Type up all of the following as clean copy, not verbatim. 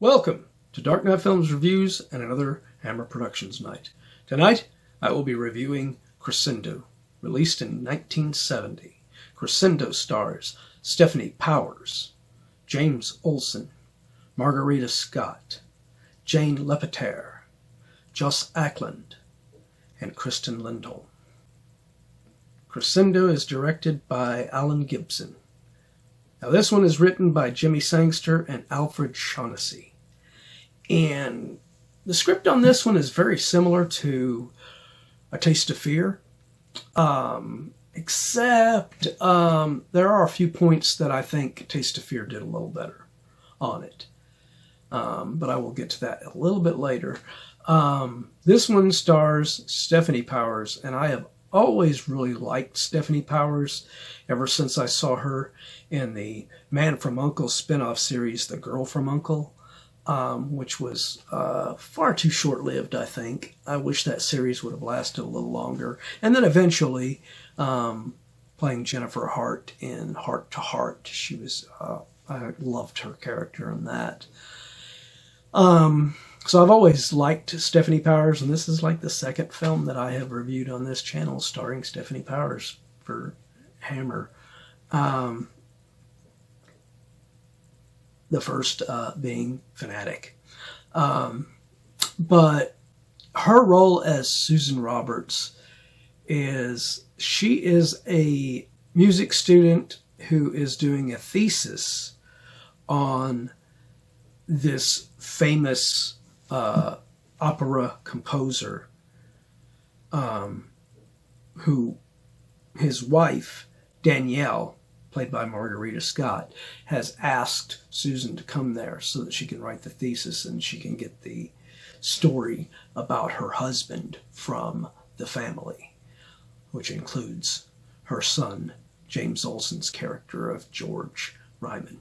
Welcome to Dark Knight Films Reviews and another Hammer Productions night. Tonight, I will be reviewing Crescendo, released in 1970. Crescendo stars Stefanie Powers, James Olson, Margaretta Scott, Jane Lapotaire, Joss Ackland, and Kristen Lindholm. Crescendo is directed by Alan Gibson. Now this one is written by Jimmy Sangster and Alfred Shaughnessy. And the script on this one is very similar to A Taste of Fear, except there are a few points that I think Taste of Fear did a little better on it. But I will get to that a little bit later. This one stars Stefanie Powers, and I have always really liked Stefanie Powers ever since I saw her in the Man from U.N.C.L.E. spin-off series, The Girl from U.N.C.L.E., which was far too short-lived, I think. I wish that series would have lasted a little longer. And then eventually, playing Jennifer Hart in Heart to Heart, she was, I loved her character in that. So I've always liked Stefanie Powers, and this is like the second film that I have reviewed on this channel starring Stefanie Powers for Hammer. The first being Fanatic. But her role as Susan Roberts is, she is a music student who is doing a thesis on this famous opera composer who his wife, Danielle, played by Margaretta Scott, has asked Susan to come there so that she can write the thesis and she can get the story about her husband from the family, which includes her son, James Olson's character of George Ryman.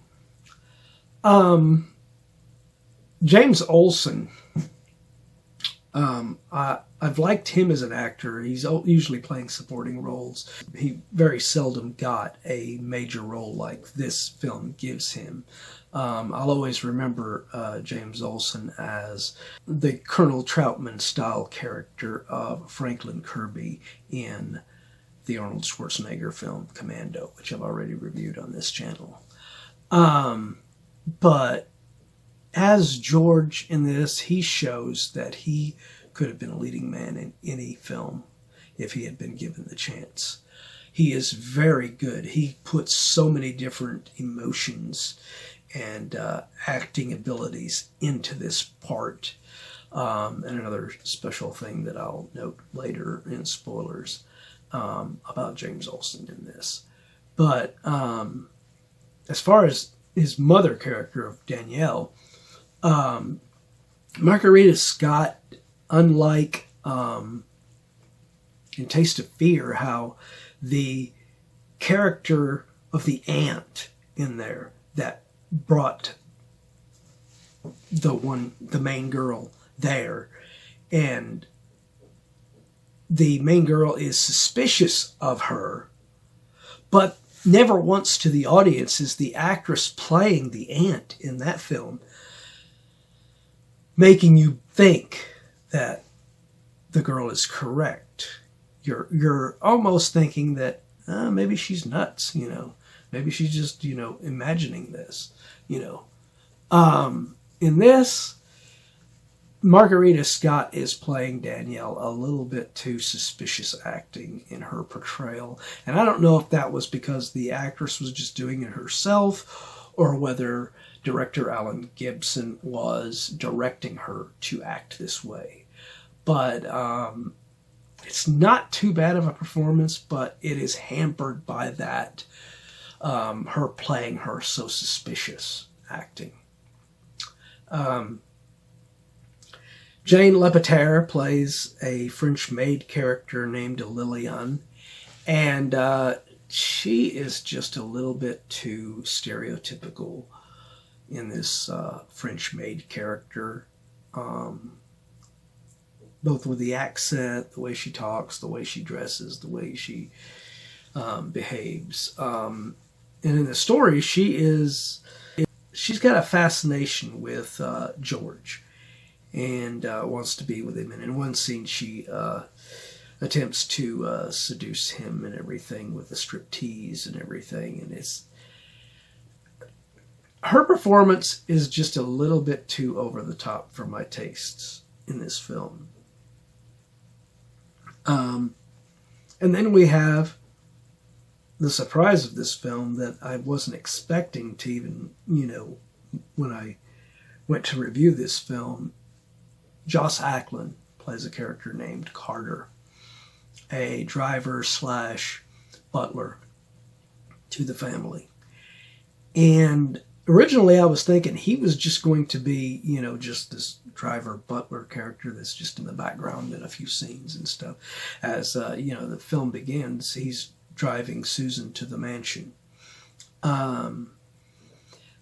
James Olson, I've liked him as an actor. He's usually playing supporting roles. He very seldom got a major role like this film gives him. I'll always remember James Olson as the Colonel Troutman style character of Franklin Kirby in the Arnold Schwarzenegger film Commando, which I've already reviewed on this channel. But as George in this, he shows that he could have been a leading man in any film if he had been given the chance. He is very good. He puts so many different emotions and acting abilities into this part. And another special thing that I'll note later in spoilers about James Olson in this. But as far as his mother character of Danielle, Margaretta Scott, unlike in Taste of Fear, how the character of the aunt in there that brought the main girl there, and the main girl is suspicious of her, but never once to the audience is the actress playing the aunt in that film making you think that the girl is correct. You're almost thinking that maybe she's nuts, maybe she's just, imagining this, In this, Margaretta Scott is playing Danielle a little bit too suspicious acting in her portrayal. And I don't know if that was because the actress was just doing it herself or whether director Alan Gibson was directing her to act this way. But it's not too bad of a performance, but it is hampered by that, her playing her so suspicious acting. Jane Lapotaire plays a French maid character named Lillian, and she is just a little bit too stereotypical in this French maid character, both with the accent, the way she talks, the way she dresses, the way she behaves. And in the story, she she's got a fascination with George and wants to be with him. And in one scene, she attempts to seduce him and everything with the striptease and everything. And her performance is just a little bit too over the top for my tastes in this film. And then we have the surprise of this film that I wasn't expecting to even, when I went to review this film. Joss Ackland plays a character named Carter, a driver / butler to the family. And originally I was thinking he was just going to be, just this driver butler character that's just in the background in a few scenes and stuff. As, the film begins, he's driving Susan to the mansion.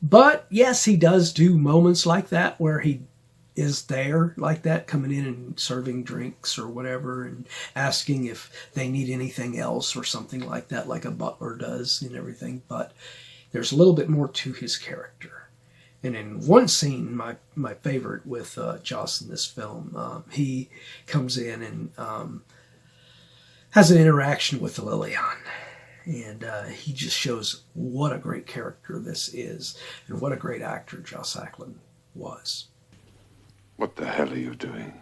But yes, he does do moments like that where he is there like that, coming in and serving drinks or whatever and asking if they need anything else or something like that, like a butler does and everything. But there's a little bit more to his character. And in one scene, my favorite with Joss in this film, he comes in and has an interaction with Lillian. And he just shows what a great character this is and what a great actor Joss Ackland was. What the hell are you doing?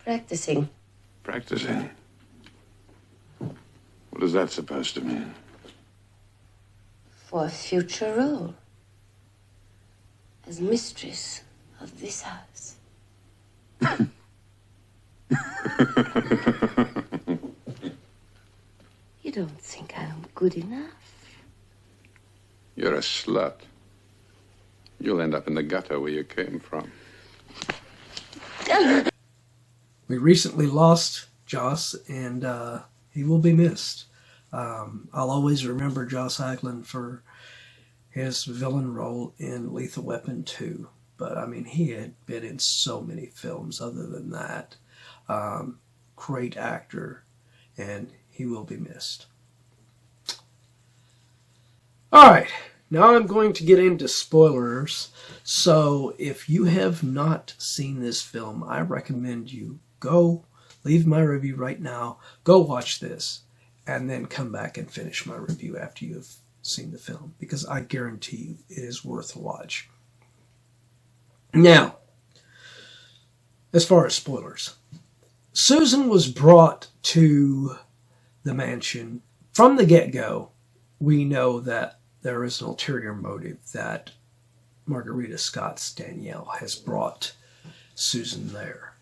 Practicing. Practicing? What is that supposed to mean? For a future role. As mistress of this house. You don't think I'm good enough? You're a slut. You'll end up in the gutter where you came from. We recently lost Joss, and he will be missed. I'll always remember Joss Ackland for his villain role in Lethal Weapon 2. But, he had been in so many films other than that. Great actor, and he will be missed. All right, now I'm going to get into spoilers. So if you have not seen this film, I recommend you go leave my review right now, go watch this, and then come back and finish my review after you've seen the film, because I guarantee you it is worth a watch. Now, as far as spoilers, Susan was brought to the mansion. From the get-go, we know that there is an ulterior motive, that Margaretta Scott's Danielle has brought Susan there.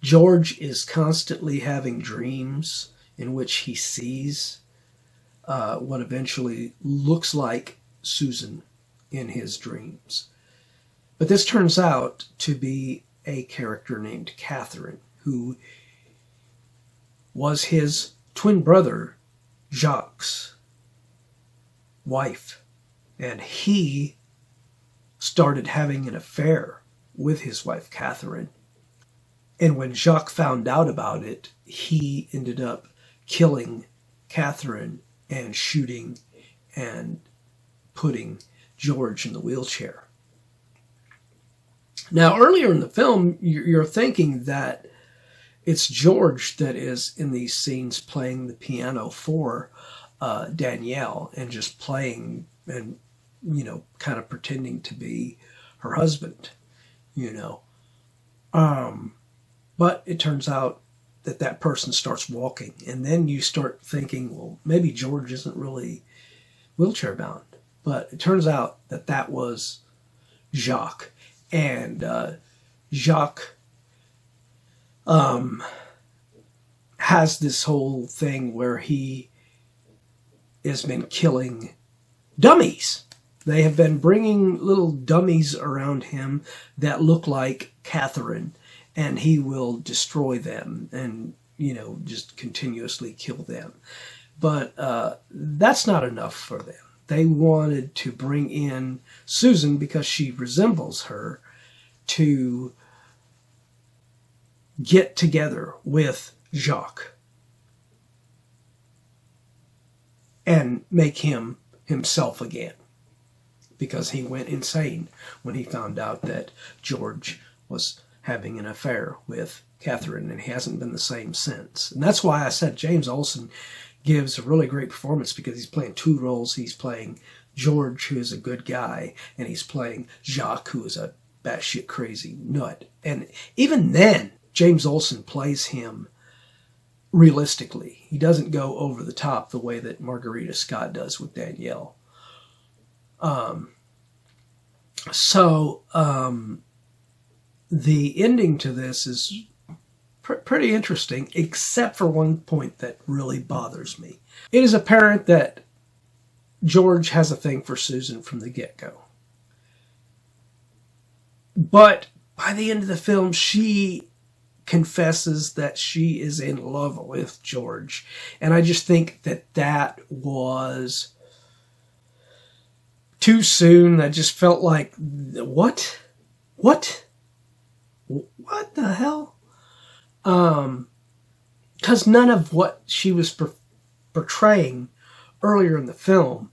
George is constantly having dreams in which he sees what eventually looks like Susan in his dreams. But this turns out to be a character named Catherine, who was his twin brother, Jacques' wife. And he started having an affair with his wife, Catherine. And when Jacques found out about it, he ended up killing Catherine and shooting and putting George in the wheelchair. Now, earlier in the film, you're thinking that it's George that is in these scenes playing the piano for Danielle and just playing and, kind of pretending to be her husband, But it turns out that person starts walking, and then you start thinking, well, maybe George isn't really wheelchair bound. But it turns out that was Jacques. And Jacques has this whole thing where he has been killing dummies. They have been bringing little dummies around him that look like Catherine, and he will destroy them and, just continuously kill them. But that's not enough for them. They wanted to bring in Susan because she resembles her, to get together with Jacques and make him himself again. because he went insane when he found out that George was having an affair with Catherine, and he hasn't been the same since. And that's why I said James Olson gives a really great performance, because he's playing two roles. He's playing George, who is a good guy, and he's playing Jacques, who is a batshit crazy nut. And even then, James Olson plays him realistically. He doesn't go over the top the way that Margaretta Scott does with Danielle. The ending to this is pretty interesting, except for one point that really bothers me. It is apparent that George has a thing for Susan from the get-go. But by the end of the film, she confesses that she is in love with George. And I just think that that was too soon. I just felt like, what? What the hell? Because none of what she was portraying earlier in the film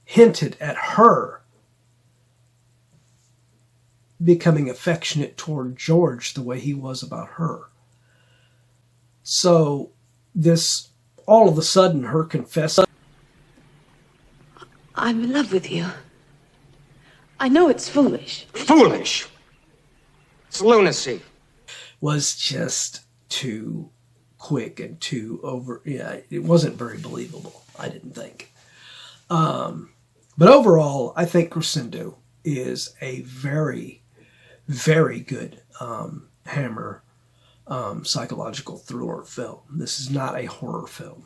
hinted at her becoming affectionate toward George the way he was about her. So this, all of a sudden, her confessing, I'm in love with you. I know it's foolish. Foolish! It's lunacy. was just too quick and too over. Yeah, it wasn't very believable, I didn't think. But overall, I think Crescendo is a very, very good Hammer psychological thriller film. This is not a horror film.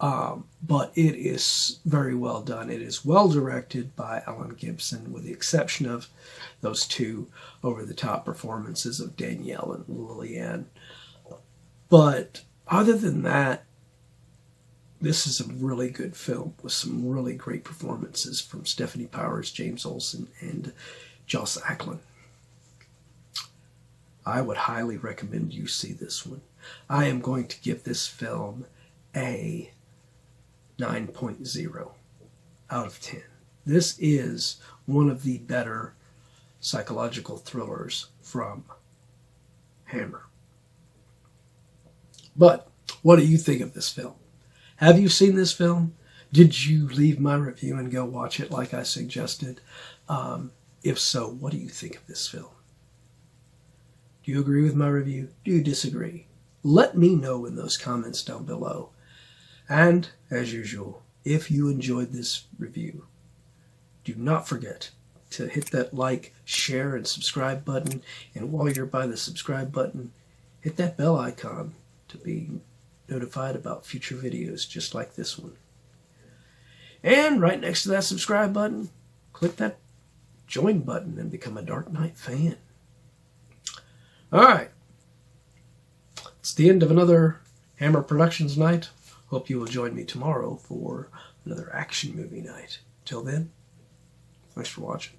But it is very well done. It is well directed by Alan Gibson, with the exception of those two over-the-top performances of Danielle and Lillian. But other than that, this is a really good film with some really great performances from Stefanie Powers, James Olson, and Joss Ackland. I would highly recommend you see this one. I am going to give this film a 9.0 out of 10. This is one of the better psychological thrillers from Hammer. But what do you think of this film? Have you seen this film? Did you leave my review and go watch it like I suggested? If so, what do you think of this film? Do you agree with my review? Do you disagree? Let me know in those comments down below. And, as usual, if you enjoyed this review, do not forget to hit that like, share, and subscribe button. And while you're by the subscribe button, hit that bell icon to be notified about future videos just like this one. And right next to that subscribe button, click that join button and become a Dark Knight fan. Alright. It's the end of another Hammer Productions night. Hope you will join me tomorrow for another action movie night. Till then, thanks for watching.